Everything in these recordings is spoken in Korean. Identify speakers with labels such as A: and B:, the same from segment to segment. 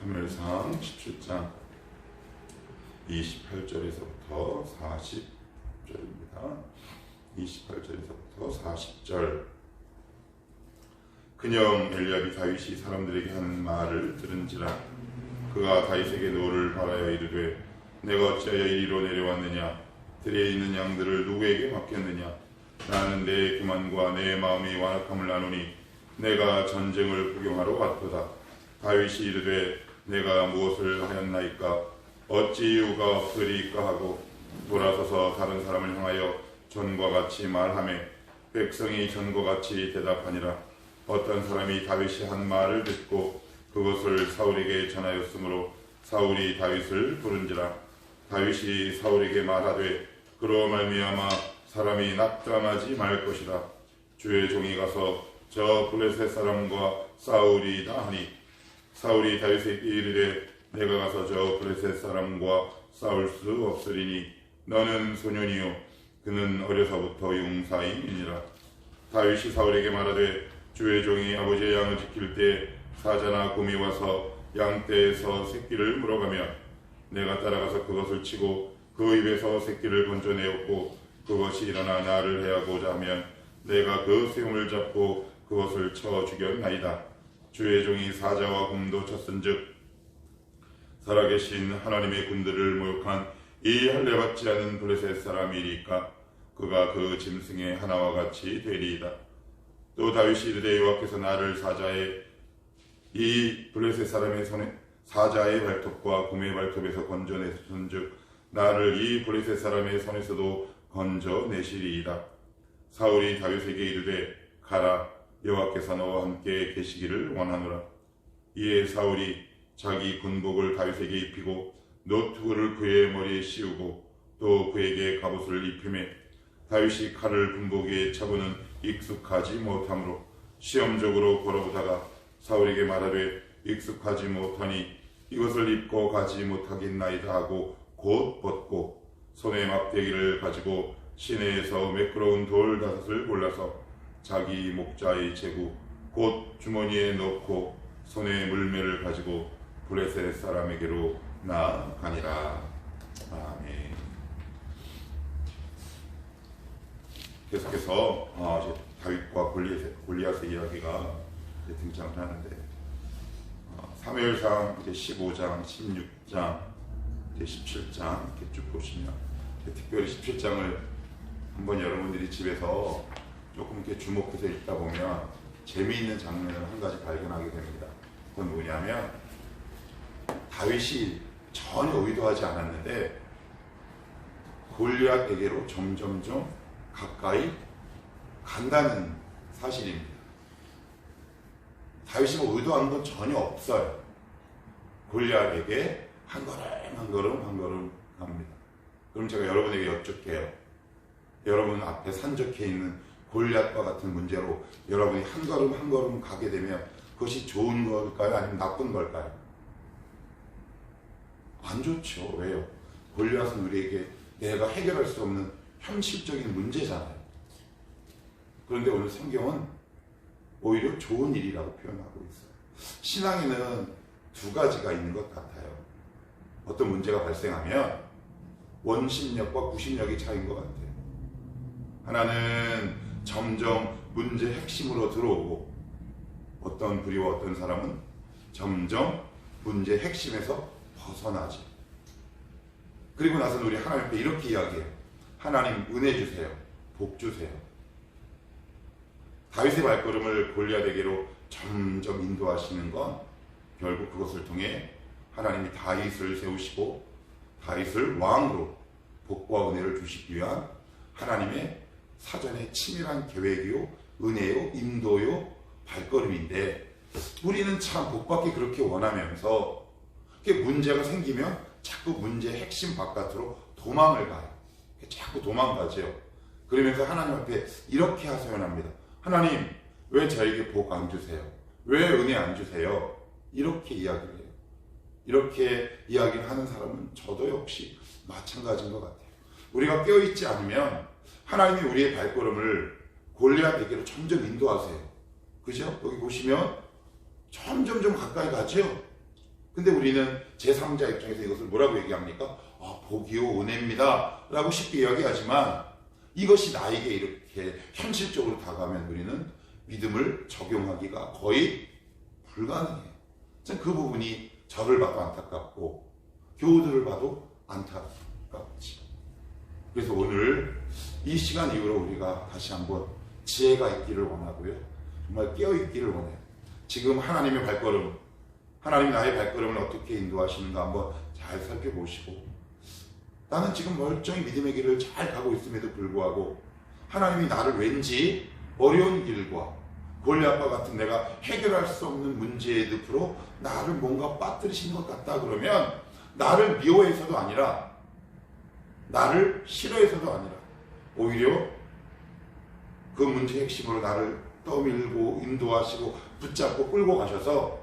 A: 사무엘상 17장 28절에서부터 40절입니다. 28절에서부터 40절. 그녕 엘리압이 다윗이 사람들에게 하는 말을 들은지라. 그가 다윗에게 노를 바라여 이르되 내가 어찌하여 이리로 내려왔느냐. 들에 있는 양들을 누구에게 맡겼느냐. 나는 내 교만과 내 마음이 완악함을 아노니 내가 전쟁을 구경하러 왔도다. 다윗이 이르되 내가 무엇을 하였나이까. 어찌 이유가 없으리까 하고 돌아서서 다른 사람을 향하여 전과 같이 말하매 백성이 전과 같이 대답하니라. 어떤 사람이 다윗이 한 말을 듣고 그것을 사울에게 전하였으므로 사울이 다윗을 부른지라. 다윗이 사울에게 말하되 그로 말미암아 사람이 낙담하지 말 것이다. 주의 종이 가서 저 블레셋 사람과 싸우리이다 하니 사울이 다윗에게 이르되 내가 가서 저 블레셋 사람과 싸울 수 없으리니 너는 소년이요 그는 어려서부터 용사임이니라. 다윗이 사울에게 말하되 주의 종이 아버지의 양을 지킬 때 사자나 곰이 와서 양떼에서 새끼를 물어가며 내가 따라가서 그것을 치고 그 입에서 새끼를 건져내었고 그것이 일어나 나를 해하고자 하면 내가 그 세움을 잡고 그것을 쳐 죽였나이다. 주의 종이 사자와 곰도 쳤은즉 살아계신 하나님의 군대를 모욕한 이 할례받지 않은 블레셋 사람이리까. 그가 그 짐승의 하나와 같이 되리이다. 또 다윗이 이르되 여호와께서 나를 사자의 이 블레셋 사람의 손에 사자의 발톱과 곰의 발톱에서 건져내신즉 나를 이 블레셋 사람의 손에서도 건져내시리이다. 사울이 다윗에게 이르되 가라. 여호와께서 너와 함께 계시기를 원하노라. 이에 사울이 자기 군복을 다윗에게 입히고 노투구를 그의 머리에 씌우고 또 그에게 갑옷을 입히매 다윗이 칼을 군복 위에 차고는 익숙하지 못하므로 시험적으로 걸어보다가 사울에게 말하되 익숙하지 못하니 이것을 입고 가지 못하겠나이다 하고 곧 벗고 손에 막대기를 가지고 시내에서 매끄러운 돌 5을 골라서 자기 목자의 제구 곧 주머니에 넣고 손에 물매를 가지고 블레셋 사람에게로 나아가니라. 아멘. 계속해서 이제 다윗과 골리앗의 이야기가 등장을 하는데 사무엘상 이제 15장, 16장, 이제 17장 이렇게 쭉 보시면 특별히 17장을 한번 여러분들이 집에서 조금 이렇게 주목해서 읽다 보면 재미있는 장면을 한 가지 발견하게 됩니다. 그건 뭐냐면 다윗이 전혀 의도하지 않았는데 골리앗에게로 점점점 가까이 간다는 사실입니다. 다윗이 뭐 의도한 건 전혀 없어요. 골리앗에게 한 걸음 갑니다. 그럼 제가 여러분에게 여쭙게요. 여러분 앞에 산적해 있는 골리앗과 같은 문제로 여러분이 한 걸음 가게 되면 그것이 좋은 걸까요? 아니면 나쁜 걸까요? 안 좋죠. 왜요? 골리앗은 우리에게 내가 해결할 수 없는 현실적인 문제잖아요. 그런데 오늘 성경은 오히려 좋은 일이라고 표현하고 있어요. 신앙에는 두 가지가 있는 것 같아요. 어떤 문제가 발생하면 원심력과 구심력이 차이인 것 같아요. 하나는 점점 문제 핵심으로 들어오고 어떤 부류와 어떤 사람은 점점 문제 핵심에서 벗어나지. 그리고 나서는 우리 하나님 앞에 이렇게 이야기해요. 하나님 은혜 주세요. 복 주세요. 다윗의 발걸음을 골리앗에게로 점점 인도하시는 건 결국 그것을 통해 하나님이 다윗을 세우시고 다윗을 왕으로 복과 은혜를 주시기 위한 하나님의 사전에 치밀한 계획이요 은혜요 인도요 발걸음인데 우리는 참 복받기 그렇게 원하면서 문제가 생기면 자꾸 문제 핵심 바깥으로 도망을 가요. 자꾸 도망가죠. 그러면서 하나님 앞에 이렇게 하소연합니다. 하나님 왜 저에게 복 안 주세요? 왜 은혜 안 주세요? 이렇게 이야기를 해요. 이렇게 이야기를 하는 사람은 저도 역시 마찬가지인 것 같아요. 우리가 깨어있지 않으면 하나님이 우리의 발걸음을 골리앗에게로 점점 인도하세요. 그죠? 여기 보시면 점점 가까이 가죠? 근데 우리는 제3자 입장에서 이것을 뭐라고 얘기합니까? 복이요 은혜입니다 라고 쉽게 이야기하지만 이것이 나에게 이렇게 현실적으로 다가오면 우리는 믿음을 적용하기가 거의 불가능해요. 참 그 부분이 저를 봐도 안타깝고 교우들을 봐도 안타깝지. 그래서 오늘 이 시간 이후로 우리가 다시 한번 지혜가 있기를 원하고요. 정말 깨어있기를 원해요. 지금 하나님의 발걸음, 하나님이 나의 발걸음을 어떻게 인도하시는가 한번 잘 살펴보시고, 나는 지금 멀쩡히 믿음의 길을 잘 가고 있음에도 불구하고 하나님이 나를 왠지 어려운 길과 골리앗과 같은 내가 해결할 수 없는 문제의 늪으로 나를 뭔가 빠뜨리시는 것 같다 그러면 나를 미워해서도 아니라 나를 싫어해서도 아니라 오히려 그 문제의 핵심으로 나를 떠밀고 인도하시고 붙잡고 끌고 가셔서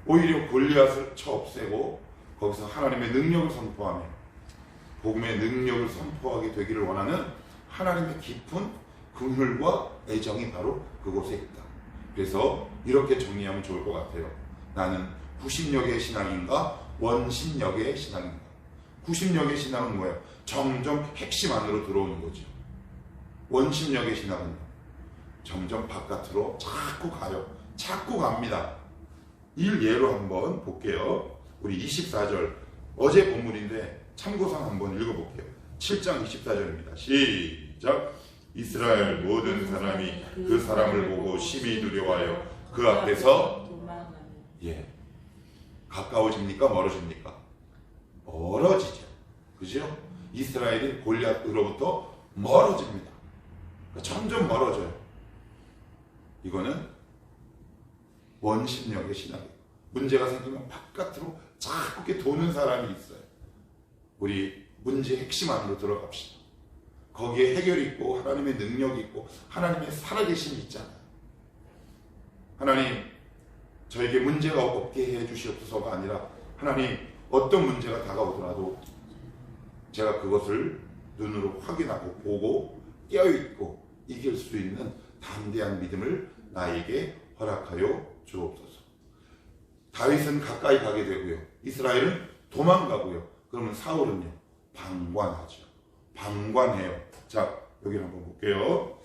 A: 오히려 골리앗을 쳐 없애고 거기서 하나님의 능력을 선포하며 복음의 능력을 선포하게 되기를 원하는 하나님의 깊은 긍휼과 애정이 바로 그곳에 있다. 그래서 이렇게 정리하면 좋을 것 같아요. 나는 구심력의 신앙인가 원심력의 신앙인가. 구심력의 신앙은 뭐예요? 점점 핵심 안으로 들어오는 거죠. 원심력의 신앙은 점점 바깥으로 자꾸 가요. 자꾸 갑니다. 이 예로 한번 볼게요. 우리 24절 어제 본문인데 참고상 한번 읽어볼게요. 7장 24절입니다. 시작. 이스라엘 모든 사람이 그 사람을 보고 심히 두려워하여 그 앞에서 가까워집니까? 멀어집니까? 멀어지죠. 그죠? 이스라엘이 골리앗으로부터 멀어집니다. 그러니까 점점 멀어져요. 이거는 원심력의 신앙이에요. 문제가 생기면 바깥으로 자꾸 이렇게 도는 사람이 있어요. 우리 문제의 핵심 안으로 들어갑시다. 거기에 해결이 있고 하나님의 능력이 있고 하나님의 살아계심이 있잖아요. 하나님 저에게 문제가 없게 해주시옵소서가 아니라 하나님 어떤 문제가 다가오더라도 제가 그것을 눈으로 확인하고 보고 깨어있고 이길 수 있는 담대한 믿음을 나에게 허락하여 주옵소서. 다윗은 가까이 가게 되고요. 이스라엘은 도망가고요. 그러면 사울은요? 방관하죠. 방관해요. 자, 여기를 한번 볼게요.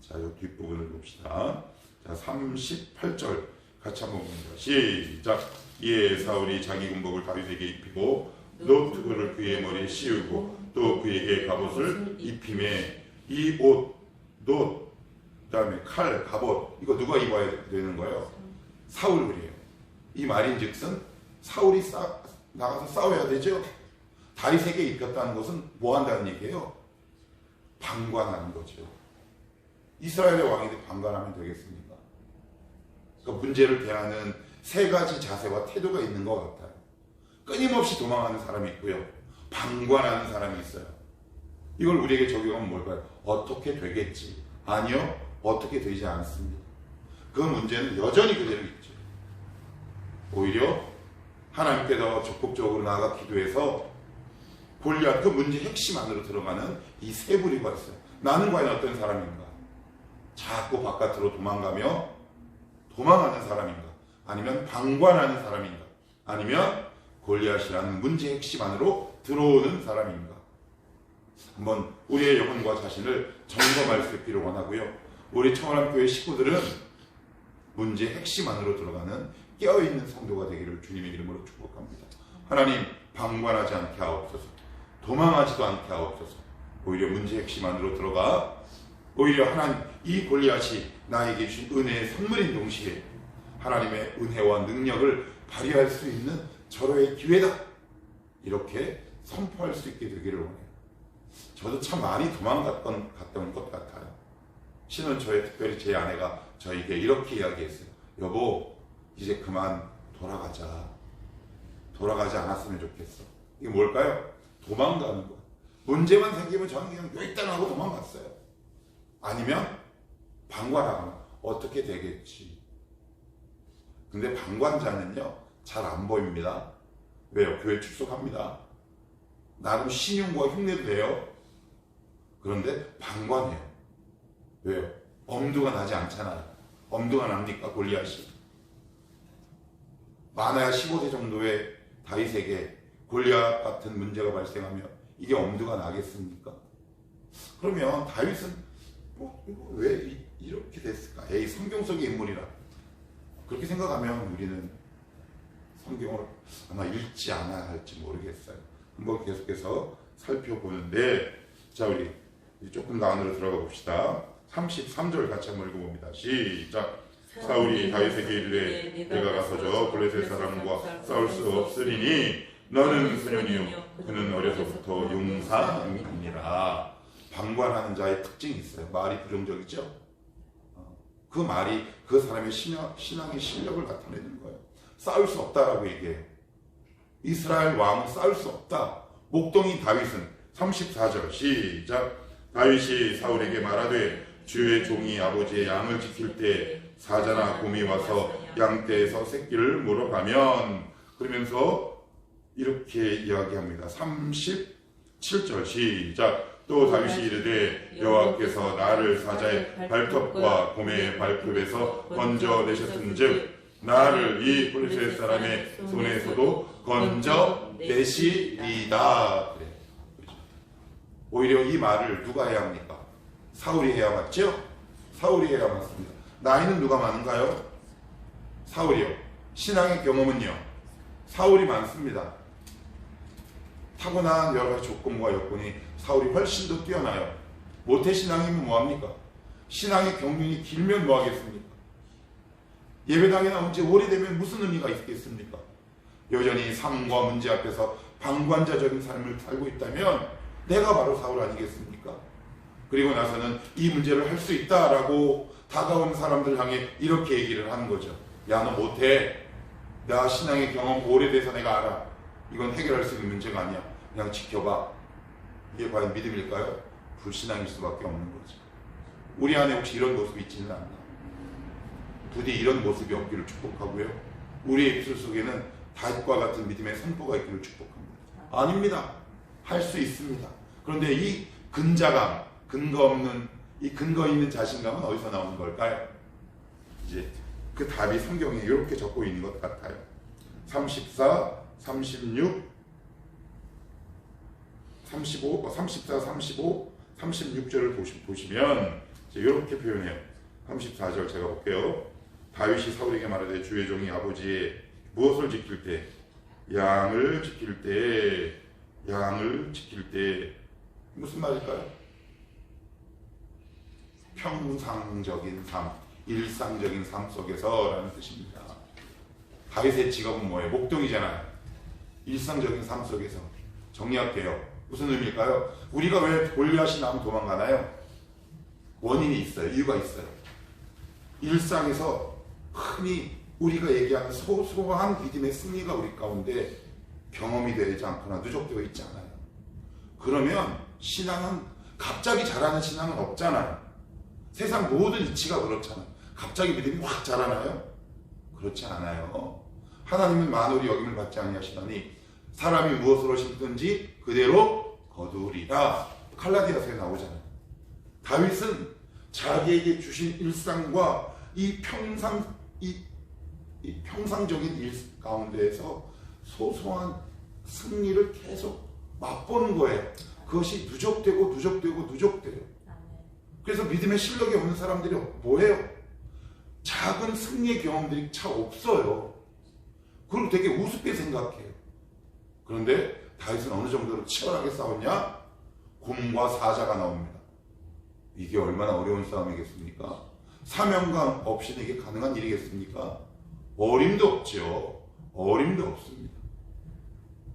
A: 자, 이 뒷부분을 봅시다. 자, 38절 같이 한번 봅니다. 시작. 이에 사울이 자기 군복을 다윗에게 입히고 노트를 그의 머리에 씌우고 또 그에게 갑옷을 입히매 이 옷, 노, 그 다음에 칼, 갑옷 이거 누가 입어야 되는 거예요? 사울이에요. 이 말인즉슨 사울이 나가서 싸워야 되죠. 다윗에게 입혔다는 것은 뭐 한다는 얘기예요? 방관하는 거죠. 이스라엘의 왕이 방관하면 되겠습니까? 그러니까 문제를 대하는 세 가지 자세와 태도가 있는 것 같아요. 끊임없이 도망하는 사람이 있고요. 방관하는 사람이 있어요. 이걸 우리에게 적용하면 뭘까요? 어떻게 되겠지? 아니요. 어떻게 되지 않습니다. 그 문제는 여전히 그대로 있죠. 오히려 하나님께 더 적극적으로 나아가 기도해서 골리앗 그 문제 핵심 안으로 들어가는 이 세 부류가 있어요. 나는 과연 어떤 사람인가? 자꾸 바깥으로 도망가며 도망하는 사람인가? 아니면 방관하는 사람인가? 아니면 골리앗이라는 문제 핵심 안으로 들어오는 사람인가? 한번 우리의 영혼과 자신을 점검할 수 있기를 원하고요. 우리 청원함교회 식구들은 문제 핵심 안으로 들어가는 깨어있는 성도가 되기를 주님의 이름으로 축복합니다. 하나님 방관하지 않게 하옵소서. 도망하지도 않게 하옵소서. 오히려 문제 핵심 안으로 들어가 오히려 하나님 이 골리앗이 나에게 주신 은혜의 선물인 동시에 하나님의 은혜와 능력을 발휘할 수 있는 절호의 기회다. 이렇게 선포할 수 있게 되기를 원해요. 저도 참 많이 도망갔던 것 같아요. 신혼초에 특별히 제 아내가 저에게 이렇게 이야기했어요. 여보 이제 그만 돌아가자. 돌아가지 않았으면 좋겠어. 이게 뭘까요? 도망가는 거. 문제만 생기면 저는 그냥 일단 하고 도망갔어요. 아니면 방관하거나 어떻게 되겠지. 근데 방관자는요 잘 안 보입니다. 왜요? 교회 출석합니다. 나름 신용과 흉내도 돼요. 그런데 방관해요. 왜요? 엄두가 나지 않잖아요. 엄두가 납니까? 골리앗이. 많아야 15세 정도의 다윗에게 골리앗 같은 문제가 발생하면 이게 엄두가 나겠습니까? 그러면 다윗은 왜 이렇게 됐을까? 에이, 성경 속의 인물이라. 그렇게 생각하면 우리는 성경을 아마 읽지 않아야 할지 모르겠어요. 한번 계속해서 살펴보는데, 자, 우리 조금 더 안으로 들어가 봅시다. 33절 같이 한번 읽어봅니다. 시작. 사울이 다윗에게 이르되 내가 가서 저 블레셋 사람과 싸울 수 없으리니 너는 소년이요 그는 어려서부터 용사입니다. 방관하는 자의 특징이 있어요. 말이 부정적이죠. 그 말이 그 사람의 신앙의 실력을 나타내는 거예요. 싸울 수 없다라고 얘기해요. 이스라엘 왕은 싸울 수 없다. 목동인 다윗은 34절 시작. 다윗이 사울에게 말하되 주의 종이 아버지의 양을 지킬 때 사자나 곰이 와서 양떼에서 새끼를 물어가면, 그러면서 이렇게 이야기합니다. 37절 시작. 또 다윗이 이르되 여호와께서 나를 사자의 발톱과 곰의 발톱에서 건져내셨은즉 나를 이 블레셋 사람의 손에서도 건져내시리다. 오히려 이 말을 누가 해야 합니까? 사울이 해야 맞죠? 사울이 해야 맞습니다. 나이는 누가 많은가요? 사울이요. 신앙의 경험은요? 사울이 많습니다. 타고난 여러 가지 조건과 여건이 사울이 훨씬 더 뛰어나요. 모태신앙이면 뭐합니까? 신앙의 경륜이 길면 뭐하겠습니까? 예배당에 나온 지 오래되면 무슨 의미가 있겠습니까? 여전히 삶과 문제 앞에서 방관자적인 삶을 살고 있다면 내가 바로 사울 아니겠습니까? 그리고 나서는 이 문제를 할 수 있다라고 다가온 사람들 향해 이렇게 얘기를 하는 거죠. 야, 너 못해. 나 신앙의 경험 오래돼서 내가 알아. 이건 해결할 수 있는 문제가 아니야. 그냥 지켜봐. 이게 과연 믿음일까요? 불신앙일 수밖에 없는 거죠. 우리 안에 혹시 이런 모습이 있지는 않나? 부디 이런 모습이 없기를 축복하고요. 우리의 입술 속에는 다윗과 같은 믿음의 선포가 있기를 축복합니다. 아닙니다. 할 수 있습니다. 그런데 이 근자감, 근거 없는, 이 근거 있는 자신감은 어디서 나오는 걸까요? 이제 그 답이 성경에 이렇게 적고 있는 것 같아요. 34, 36, 35, 34, 35, 36절을 보시면 이렇게 표현해요. 34절 제가 볼게요. 다윗이 사울에게 말하되 주의 종이 아버지의 무엇을 지킬 때? 양을 지킬 때 무슨 말일까요? 평상적인 삶, 일상적인 삶 속에서 라는 뜻입니다. 다윗의 직업은 뭐예요? 목동이잖아요. 일상적인 삶 속에서. 정리할게요. 무슨 의미일까요? 우리가 왜 골리앗이 나면 도망가나요? 원인이 있어요. 이유가 있어요. 일상에서 흔히 우리가 얘기하는 소소한 믿음의 승리가 우리 가운데 경험이 되지 않거나 누적되어 있지 않아요. 그러면 신앙은 갑자기 자라는 신앙은 없잖아요. 세상 모든 이치가 그렇잖아요. 갑자기 믿음이 확 자라나요? 그렇지 않아요. 하나님은 만홀이 여김을 받지 아니하시더니 사람이 무엇으로 심든지 그대로 거두리라. 갈라디아서에 나오잖아요. 다윗은 자기에게 주신 일상과 이 평상적인 일 가운데에서 소소한 승리를 계속 맛보는 거예요. 그것이 누적되고 누적돼요. 그래서 믿음의 실력이 없는 사람들이 뭐예요? 작은 승리의 경험들이 참 없어요. 그리고 되게 우습게 생각해요. 그런데 다윗은 어느 정도로 치열하게 싸웠냐? 곰과 사자가 나옵니다. 이게 얼마나 어려운 싸움이겠습니까? 사명감 없이는 이게 가능한 일이겠습니까? 어림도 없죠. 어림도 없습니다.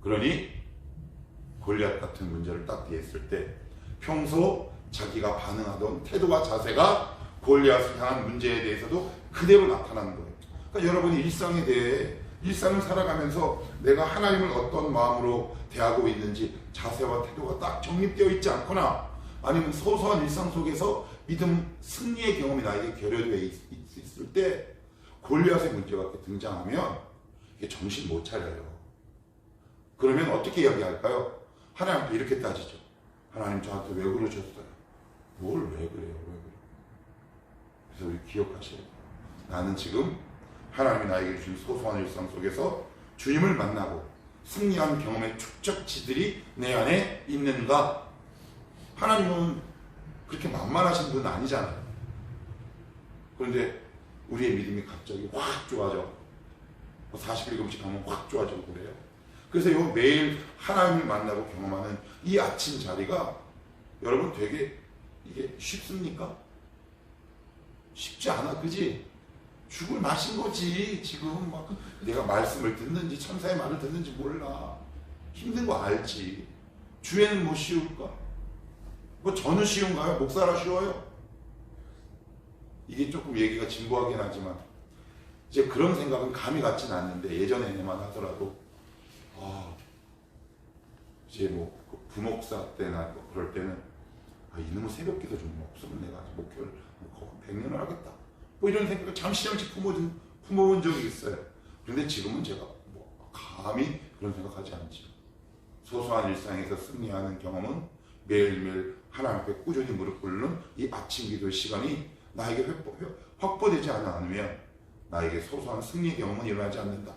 A: 그러니 골리앗 같은 문제를 딱 대했을 때 평소 자기가 반응하던 태도와 자세가 골리앗을 향한 문제에 대해서도 그대로 나타나는 거예요. 그러니까 여러분이 일상에 대해 일상을 살아가면서 내가 하나님을 어떤 마음으로 대하고 있는지 자세와 태도가 딱 정립되어 있지 않거나 아니면 소소한 일상 속에서 믿음 승리의 경험이 나에게 결여되어 있을 때 골리앗의 문제가 이렇게 등장하면 이게 정신 못 차려요. 그러면 어떻게 이야기할까요? 하나님께 이렇게 따지죠. 하나님 저한테 왜 그러셨어요? 뭘 왜 그래요? 왜 그래요? 그래서 우리 기억하셔야 돼요. 나는 지금 하나님이 나에게 주신 소소한 일상 속에서 주님을 만나고 승리한 경험의 축적지들이 내 안에 있는가? 하나님은 그렇게 만만하신 분은 아니잖아요. 그런데 우리의 믿음이 갑자기 확 좋아져. 41금씩 하면 확 좋아지고 그래요. 그래서 요 매일 하나님을 만나고 경험하는 이 아침 자리가 여러분 되게 이게 쉽습니까? 쉽지 않아, 그지? 죽을 맛인 거지. 지금 막 내가 말씀을 듣는지 천사의 말을 듣는지 몰라. 힘든 거 알지. 주에는 뭐 쉬울까? 뭐 저는 쉬운가요? 목사라 쉬워요? 이게 조금 얘기가 진부하긴 하지만 이제 그런 생각은 감이 같진 않는데 예전에만 하더라도 이제 뭐 부목사 때나 뭐 그럴 때는 이놈의 새벽기도 좀 없으면 내가 목회를 100년을 하겠다 뭐 이런 생각을 잠시 품어본 적이 있어요. 그런데 지금은 제가 뭐 감히 그런 생각하지 않죠. 소소한 일상에서 승리하는 경험은 매일매일 하나님 앞에 꾸준히 무릎 꿇는 이 아침 기도의 시간이 나에게 확보되지 않으면 나에게 소소한 승리 경험은 일어나지 않는다.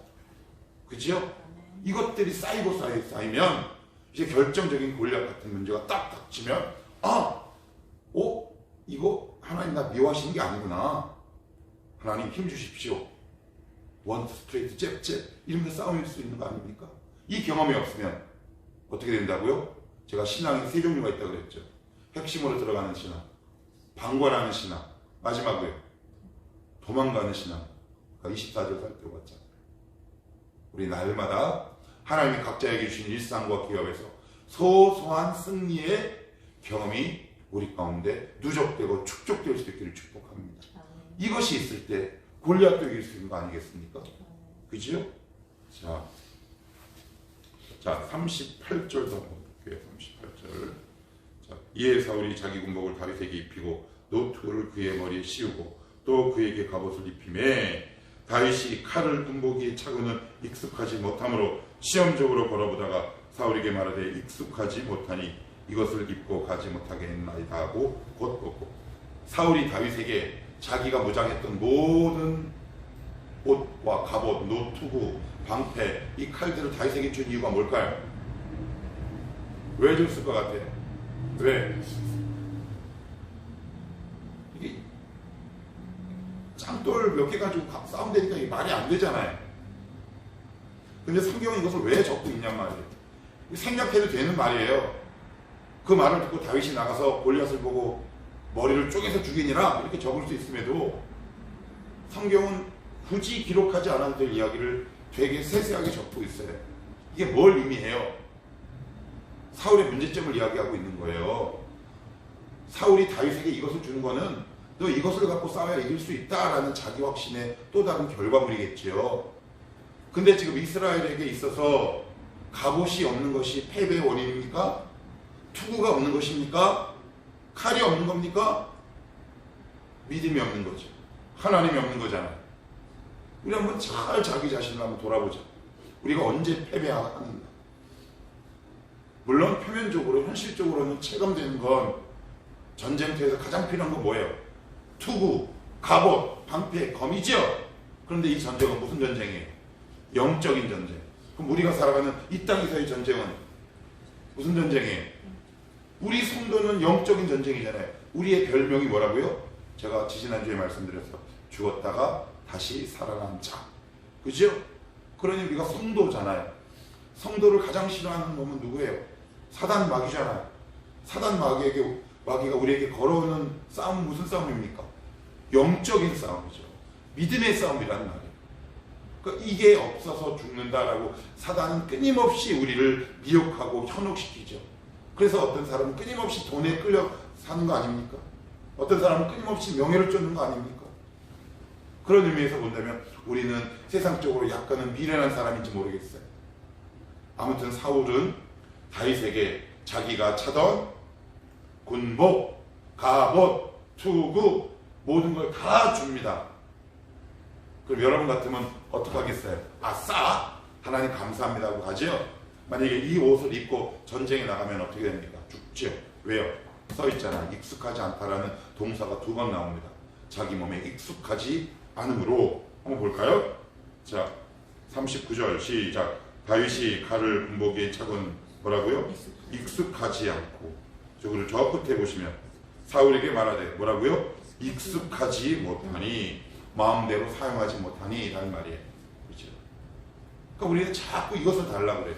A: 그죠? 이것들이 쌓이면 이제 결정적인 골리앗 같은 문제가 딱 닥치면 이거 하나님 나 미워하시는 게 아니구나. 하나님 힘 주십시오. 원트 스트레이트 잽 이런 싸움일 수 있는 거 아닙니까? 이 경험이 없으면 어떻게 된다고요? 제가 신앙이 세 종류가 있다고 그랬죠. 핵심으로 들어가는 신앙, 방관하는 신앙, 마지막으로 도망가는 신앙. 24절 살펴봤잖아요. 우리 날마다 하나님이 각자에게 주신 일상과 기업에서 소소한 승리의 경험이 우리 가운데 누적되고 축적될 수 있기를 축복합니다. 이것이 있을 때 골리앗도 이길 수 있는 거 아니겠습니까? 그죠? 자 38절도 한번 볼게요. 38절. 자, 이에 사울이 자기 군복을 다윗에게 입히고 노트를 그의 머리에 씌우고 또 그에게 갑옷을 입히매 다윗이 칼을 군복이에 차고는 익숙하지 못하므로 시험적으로 걸어보다가 사울에게 말하되 익숙하지 못하니 이것을 입고 가지 못하게 했나이다 하고 곧 벗고 사울이 다윗에게 자기가 무장했던 모든 옷과 갑옷, 노투구, 방패 이 칼들을 다윗에게 준 이유가 뭘까요? 왜 줬을 것 같아요? 왜? 이게 짱돌 몇 개 가지고 싸움되니까 이게 말이 안 되잖아요. 근데 성경은 이것을 왜 적고 있냔 말이에요. 생략해도 되는 말이에요. 그 말을 듣고 다윗이 나가서 골리앗을 보고 머리를 쪼개서 죽이니라 이렇게 적을 수 있음에도 성경은 굳이 기록하지 않아도 될 이야기를 되게 세세하게 적고 있어요. 이게 뭘 의미해요? 사울의 문제점을 이야기하고 있는 거예요. 사울이 다윗에게 이것을 주는 거는 너 이것을 갖고 싸워야 이길 수 있다라는 자기 확신의 또 다른 결과물이겠죠. 근데 지금 이스라엘에게 있어서 갑옷이 없는 것이 패배의 원인입니까? 투구가 없는 것입니까? 칼이 없는 겁니까? 믿음이 없는 거죠. 하나님이 없는 거잖아요. 우리 한번 잘 자기 자신을 한번 돌아보자. 우리가 언제 패배하는가? 물론 표면적으로 현실적으로는 체감되는 건 전쟁터에서 가장 필요한 건 뭐예요? 투구, 갑옷, 방패, 검이죠. 그런데 이 전쟁은 무슨 전쟁이에요? 영적인 전쟁. 그럼 우리가 살아가는 이 땅에서의 전쟁은 무슨 전쟁이에요? 우리 성도는 영적인 전쟁이잖아요. 우리의 별명이 뭐라고요? 제가 지지난주에 말씀드렸어. 죽었다가 다시 살아난 자. 그죠? 그러니 우리가 성도잖아요. 성도를 가장 싫어하는 놈은 누구예요? 사단 마귀잖아요. 사단 마귀가 우리에게 걸어오는 싸움은 무슨 싸움입니까? 영적인 싸움이죠. 믿음의 싸움이라는 말이에요. 그러니까 이게 없어서 죽는다라고 사단은 끊임없이 우리를 미혹하고 현혹시키죠. 그래서 어떤 사람은 끊임없이 돈에 끌려 사는 거 아닙니까? 어떤 사람은 끊임없이 명예를 쫓는 거 아닙니까? 그런 의미에서 본다면 우리는 세상적으로 약간은 미련한 사람인지 모르겠어요. 아무튼 사울은 다윗에게 자기가 차던 군복, 갑옷, 투구 모든 걸 다 줍니다. 그럼 여러분 같으면 어떻게 하겠어요? 아싸! 하나님 감사합니다 하고 가죠? 만약에 이 옷을 입고 전쟁에 나가면 어떻게 됩니까? 죽죠. 왜요? 써있잖아. 익숙하지 않다라는 동사가 2번 나옵니다. 자기 몸에 익숙하지 않으므로 한번 볼까요? 자, 39절 시작. 다윗이 칼을 군복에 차건 뭐라고요? 익숙하지 않고. 저거를 저 끝에 보시면 사울에게 말하되 뭐라고요? 익숙하지 못하니, 마음대로 사용하지 못하니 라는 말이에요. 그렇죠? 그러니까 우리는 자꾸 이것을 달라고 그래요.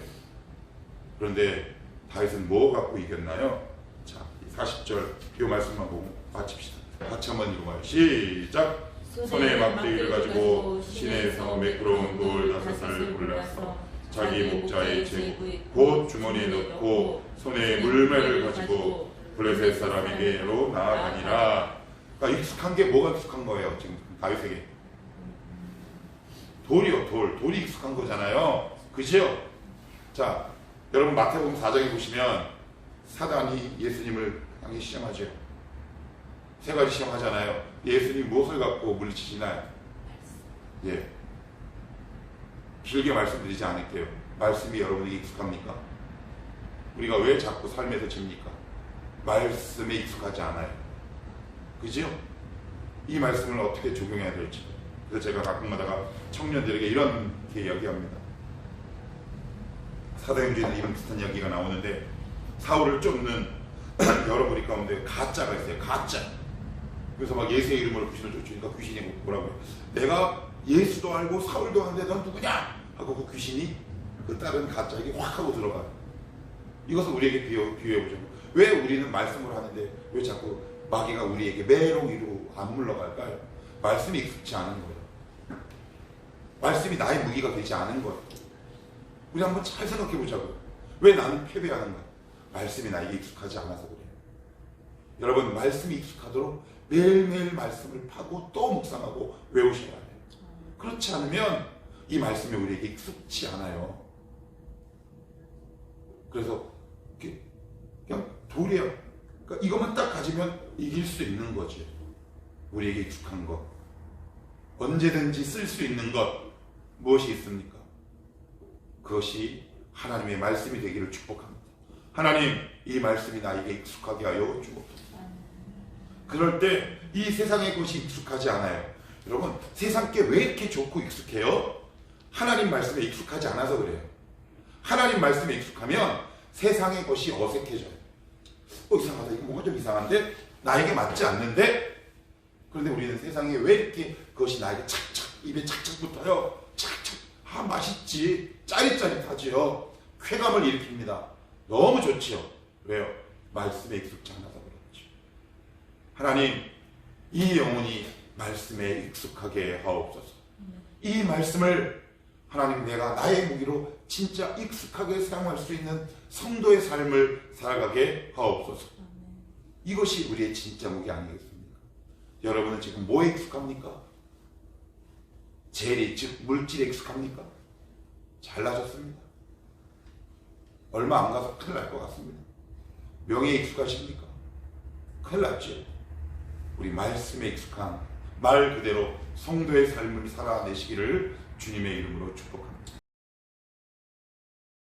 A: 그런데 다윗은 뭐 갖고 이겼나요? 자, 40절 이 말씀만 보고 마칩시다. 같이 한번 읽어봐요. 시작. 손에 막대기를 가지고 시내에서 매끄러운 돌 5살 골라서 자기 목자에 재고 곧 주머니에 넣고 손에 물매를 가지고 블레셋 사람에게로 나아가니라. 그러니까 익숙한 게 뭐가 익숙한 거예요? 지금 다윗에게 돌이요. 돌이 익숙한 거잖아요. 그죠? 자, 여러분 마태복음 4장에 보시면 사단이 예수님을 향해 시험하죠. 세 가지 시험하잖아요. 예수님 무엇을 갖고 물리치시나요? 예, 길게 말씀드리지 않을게요. 말씀이 여러분에게 익숙합니까? 우리가 왜 자꾸 삶에서 집니까? 말씀에 익숙하지 않아요. 그죠? 이 말씀을 어떻게 적용해야 될지. 그래서 제가 가끔가다가 청년들에게 이렇게 이야기합니다. 사도행전에 이런 비슷한 이야기가 나오는데, 사울을 쫓는 여러 무리 가운데 가짜가 있어요. 가짜. 그래서 막 예수의 이름으로 귀신을 쫓으니까 귀신이 뭐라고 해요? 내가 예수도 알고 사울도 하는데 넌 누구냐? 하고 그 귀신이 그 다른 가짜에게 확 하고 들어가요. 이것을 우리에게 비유해보자고. 왜 우리는 말씀을 하는데 왜 자꾸 마귀가 우리에게 메롱이로 안 물러갈까요? 말씀이 익숙치 않은 거예요. 말씀이 나의 무기가 되지 않은 거예요. 우리 한번 잘 생각해 보자고요. 왜 나는 패배하는가? 말씀이 나에게 익숙하지 않아서 그래요. 여러분, 말씀이 익숙하도록 매일매일 말씀을 파고 또 묵상하고 외우셔야 해요. 그렇지 않으면 이 말씀이 우리에게 익숙치 않아요. 그래서 그냥 돌이에요. 그러니까 이것만 딱 가지면 이길 수 있는 거지. 우리에게 익숙한 것, 언제든지 쓸 수 있는 것 무엇이 있습니까? 그것이 하나님의 말씀이 되기를 축복합니다. 하나님, 이 말씀이 나에게 익숙하게 하여 주옵소서. 그럴 때 이 세상의 것이 익숙하지 않아요. 여러분, 세상 게 왜 이렇게 좋고 익숙해요? 하나님 말씀에 익숙하지 않아서 그래요. 하나님 말씀에 익숙하면 세상의 것이 어색해져요. 이상하다. 이거 뭔가 좀 이상한데? 나에게 맞지 않는데? 그런데 우리는 세상에 왜 이렇게 그것이 나에게 착착, 입에 착착 붙어요? 착착, 맛있지. 짜릿짜릿하지요. 쾌감을 일으킵니다. 너무 좋지요. 왜요? 말씀에 익숙지 않아서 그렇죠. 하나님, 이 영혼이 말씀에 익숙하게 하옵소서. 이 말씀을 하나님, 내가 나의 무기로 진짜 익숙하게 사용할 수 있는 성도의 삶을 살아가게 하옵소서. 이것이 우리의 진짜 무기 아니겠습니까? 여러분은 지금 뭐에 익숙합니까? 재리, 즉 물질에 익숙합니까? 잘나셨습니다. 얼마 안 가서 큰일 날 것 같습니다. 명예에 익숙하십니까? 큰일 났죠. 우리 말씀에 익숙한 말 그대로 성도의 삶을 살아내시기를 주님의 이름으로 축복합니다.